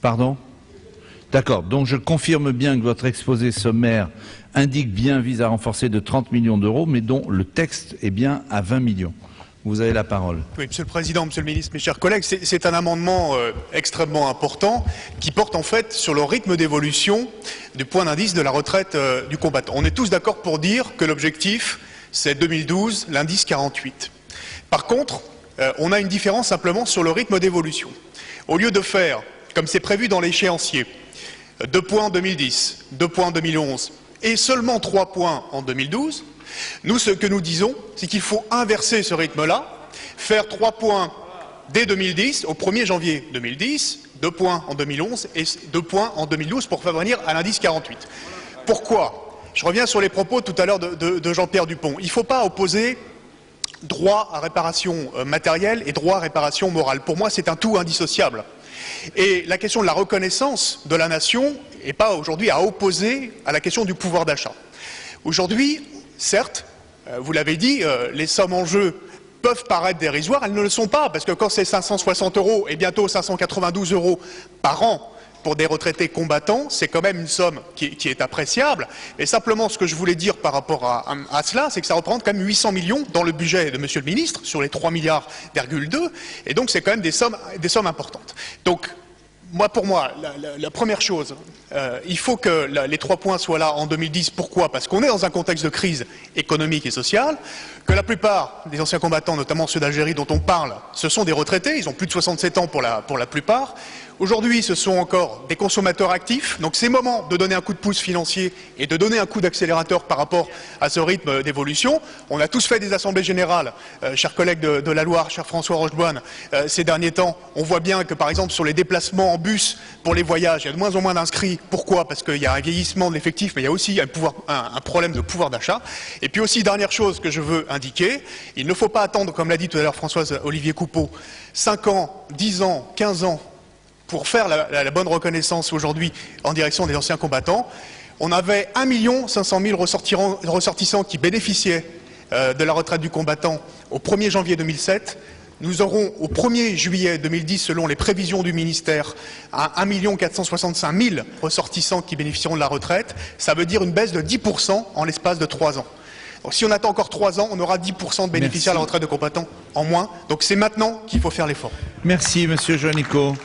Pardon? D'accord. Donc je confirme bien que votre exposé sommaire indique bien vise à renforcer de 30 millions d'euros, mais dont le texte est bien à 20 millions. Vous avez la parole. Oui, Monsieur le Président, Monsieur le Ministre, mes chers collègues, c'est un amendement extrêmement important qui porte en fait sur le rythme d'évolution du point d'indice de la retraite du combattant. On est tous d'accord pour dire que l'objectif, c'est 2012, l'indice 48. Par contre, on a une différence simplement sur le rythme d'évolution. Au lieu de faire, comme c'est prévu dans l'échéancier, 2 points en 2010, 2 points en 2011 et seulement 3 points en 2012, nous, ce que nous disons, c'est qu'il faut inverser ce rythme-là, faire 3 points dès 2010, au 1er janvier 2010, 2 points en 2011 et 2 points en 2012 pour parvenir à l'indice 48. Pourquoi? Je reviens sur les propos tout à l'heure de Jean-Pierre Dupont. Il ne faut pas opposer droit à réparation matérielle et droit à réparation morale. Pour moi, c'est un tout indissociable. Et la question de la reconnaissance de la nation n'est pas aujourd'hui à opposer à la question du pouvoir d'achat. Aujourd'hui, certes, vous l'avez dit, les sommes en jeu peuvent paraître dérisoires, elles ne le sont pas, parce que quand c'est 560 € et bientôt 592 € par an pour des retraités combattants, c'est quand même une somme qui est appréciable. Et simplement, ce que je voulais dire par rapport à cela, c'est que ça représente quand même 800 millions dans le budget de Monsieur le Ministre, sur les 3,2 milliards, et donc c'est quand même des sommes importantes. Donc, pour moi, la première chose, il faut que les 3 points soient là en 2010. Pourquoi? Parce qu'on est dans un contexte de crise économique et sociale, que la plupart des anciens combattants, notamment ceux d'Algérie dont on parle, ce sont des retraités, ils ont plus de 67 ans pour la plupart. Aujourd'hui, ce sont encore des consommateurs actifs, donc c'est le moment de donner un coup de pouce financier et de donner un coup d'accélérateur par rapport à ce rythme d'évolution. On a tous fait des assemblées générales, chers collègues de la Loire, cher François Rocheboine, ces derniers temps. On voit bien que, par exemple, sur les déplacements en bus pour les voyages, il y a de moins en moins d'inscrits. Pourquoi? Parce qu'il y a un vieillissement de l'effectif, mais il y a aussi un problème de pouvoir d'achat. Et puis aussi, dernière chose que je veux indiquer, il ne faut pas attendre, comme l'a dit tout à l'heure Françoise Olivier Coupeau, 5 ans, 10 ans, 15 ans, pour faire la bonne reconnaissance aujourd'hui en direction des anciens combattants. On avait 1 500 000 ressortissants qui bénéficiaient de la retraite du combattant au 1er janvier 2007. Nous aurons au 1er juillet 2010, selon les prévisions du ministère, 1 465 000 ressortissants qui bénéficieront de la retraite. Ça veut dire une baisse de 10% en l'espace de 3 ans. Donc, si on attend encore 3 ans, on aura 10% de bénéficiaires de la retraite de combattants en moins. Donc c'est maintenant qu'il faut faire l'effort. Merci, Monsieur Juanico.